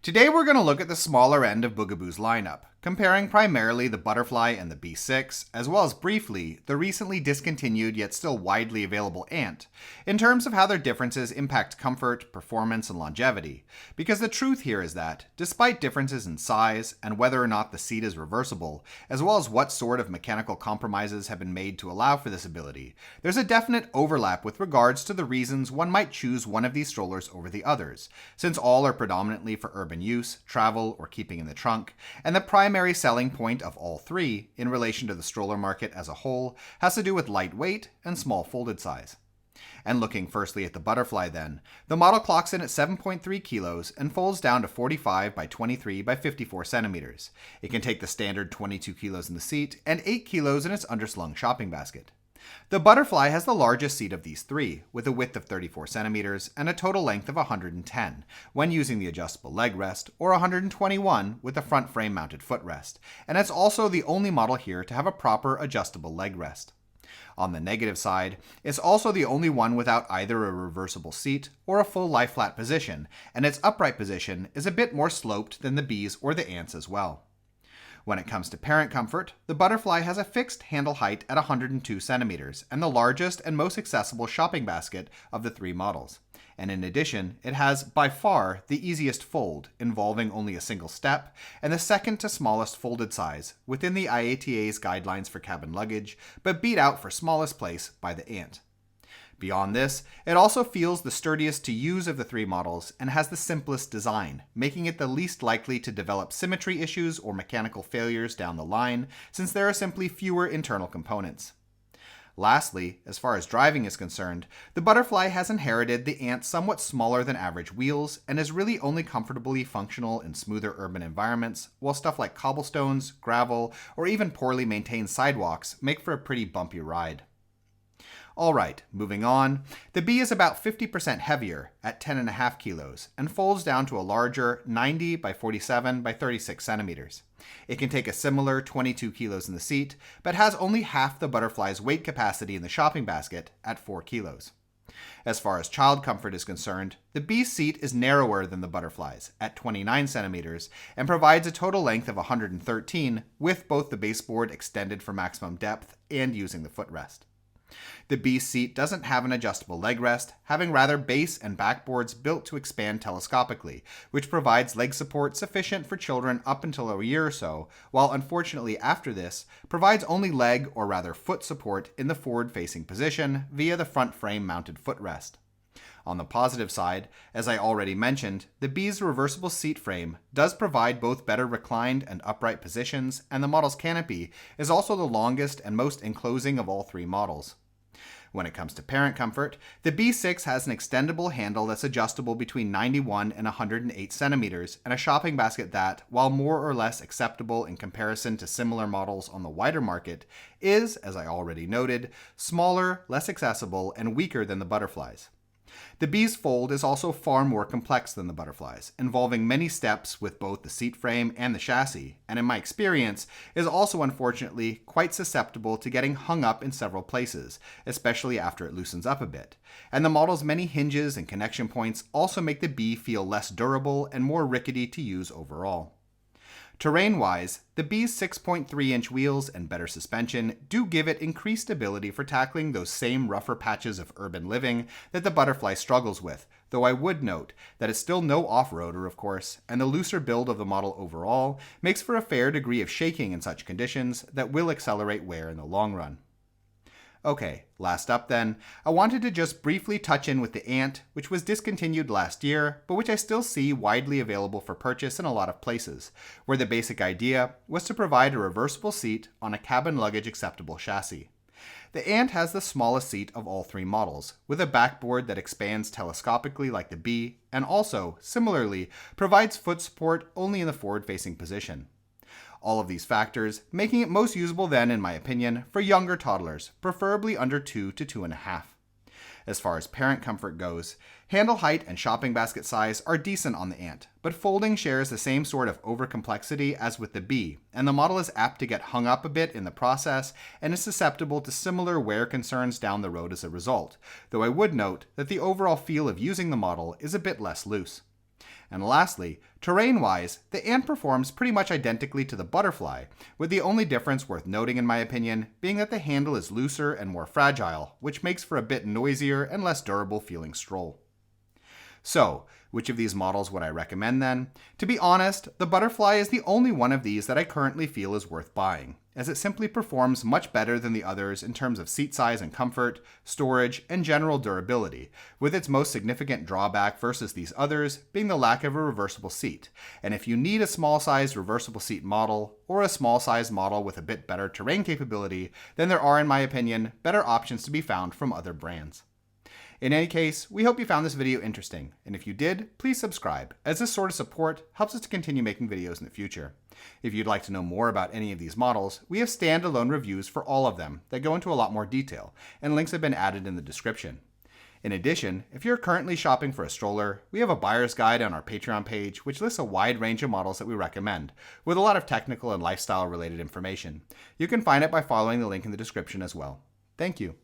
Today we're going to look at the smaller end of Bugaboo's lineup, comparing primarily the Butterfly and the B6, as well as briefly the recently discontinued yet still widely available Ant, in terms of how their differences impact comfort, performance, and longevity. Because the truth here is that, despite differences in size and whether or not the seat is reversible, as well as what sort of mechanical compromises have been made to allow for this ability, there's a definite overlap with regards to the reasons one might choose one of these strollers over the others, since all are predominantly for urban use, travel, or keeping in the trunk, and the primary selling point of all three, in relation to the stroller market as a whole, has to do with lightweight and small folded size. And looking firstly at the Butterfly then, the model clocks in at 7.3 kilos and folds down to 45 by 23 by 54 centimeters. It can take the standard 22 kilos in the seat and 8 kilos in its underslung shopping basket. The Butterfly has the largest seat of these three, with a width of 34 centimeters and a total length of 110, when using the adjustable leg rest, or 121 with the front frame mounted footrest, and it's also the only model here to have a proper adjustable leg rest. On the negative side, it's also the only one without either a reversible seat or a full lie-flat position, and its upright position is a bit more sloped than the B's or the Ants as well. When it comes to parent comfort, the Butterfly has a fixed handle height at 102 centimeters and the largest and most accessible shopping basket of the three models. And in addition, it has by far the easiest fold, involving only a single step, and the second to smallest folded size within the IATA's guidelines for cabin luggage, but beat out for smallest place by the Ant. Beyond this, it also feels the sturdiest to use of the three models and has the simplest design, making it the least likely to develop symmetry issues or mechanical failures down the line, since there are simply fewer internal components. Lastly, as far as driving is concerned, the Butterfly has inherited the Ant's somewhat smaller than average wheels and is really only comfortably functional in smoother urban environments, while stuff like cobblestones, gravel, or even poorly maintained sidewalks make for a pretty bumpy ride. Alright, moving on. The B is about 50% heavier at 10.5 kilos and folds down to a larger 90 by 47 by 36 centimeters. It can take a similar 22 kilos in the seat, but has only half the Butterfly's weight capacity in the shopping basket at 4 kilos. As far as child comfort is concerned, the B's seat is narrower than the Butterfly's at 29 centimeters and provides a total length of 113 with both the baseboard extended for maximum depth and using the footrest. The B seat doesn't have an adjustable leg rest, having rather base and backboards built to expand telescopically, which provides leg support sufficient for children up until a year or so, while unfortunately after this, provides only leg or rather foot support in the forward-facing position via the front frame mounted footrest. On the positive side, as I already mentioned, the B's reversible seat frame does provide both better reclined and upright positions, and the model's canopy is also the longest and most enclosing of all three models. When it comes to parent comfort, the B6 has an extendable handle that's adjustable between 91 and 108 centimeters and a shopping basket that, while more or less acceptable in comparison to similar models on the wider market, is, as I already noted, smaller, less accessible, and weaker than the Butterfly's. The B's fold is also far more complex than the Butterfly's, involving many steps with both the seat frame and the chassis, and in my experience, is also unfortunately quite susceptible to getting hung up in several places, especially after it loosens up a bit. And the model's many hinges and connection points also make the B feel less durable and more rickety to use overall. Terrain-wise, the B's 6.3-inch wheels and better suspension do give it increased ability for tackling those same rougher patches of urban living that the Butterfly struggles with, though I would note that it's still no off-roader of course, and the looser build of the model overall makes for a fair degree of shaking in such conditions that will accelerate wear in the long run. Okay, last up then, I wanted to just briefly touch in with the Ant, which was discontinued last year, but which I still see widely available for purchase in a lot of places, where the basic idea was to provide a reversible seat on a cabin luggage acceptable chassis. The Ant has the smallest seat of all three models, with a backboard that expands telescopically like the B, and also, similarly, provides foot support only in the forward-facing position. All of these factors making it most usable then, in my opinion, for younger toddlers, preferably under 2 to 2.5. As far as parent comfort goes, handle height and shopping basket size are decent on the Ant, but folding shares the same sort of over-complexity as with the B, and the model is apt to get hung up a bit in the process and is susceptible to similar wear concerns down the road as a result, though I would note that the overall feel of using the model is a bit less loose. And lastly, terrain-wise, the Ant performs pretty much identically to the Butterfly, with the only difference worth noting in my opinion being that the handle is looser and more fragile, which makes for a bit noisier and less durable feeling stroll. So, which of these models would I recommend then? To be honest, the Butterfly is the only one of these that I currently feel is worth buying, as it simply performs much better than the others in terms of seat size and comfort, storage, and general durability, with its most significant drawback versus these others being the lack of a reversible seat. And if you need a small-sized reversible seat model, or a small-sized model with a bit better terrain capability, then there are, in my opinion, better options to be found from other brands. In any case, we hope you found this video interesting, and if you did, please subscribe, as this sort of support helps us to continue making videos in the future. If you'd like to know more about any of these models, we have standalone reviews for all of them that go into a lot more detail, and links have been added in the description. In addition, if you're currently shopping for a stroller, we have a buyer's guide on our Patreon page which lists a wide range of models that we recommend, with a lot of technical and lifestyle related information. You can find it by following the link in the description as well. Thank you.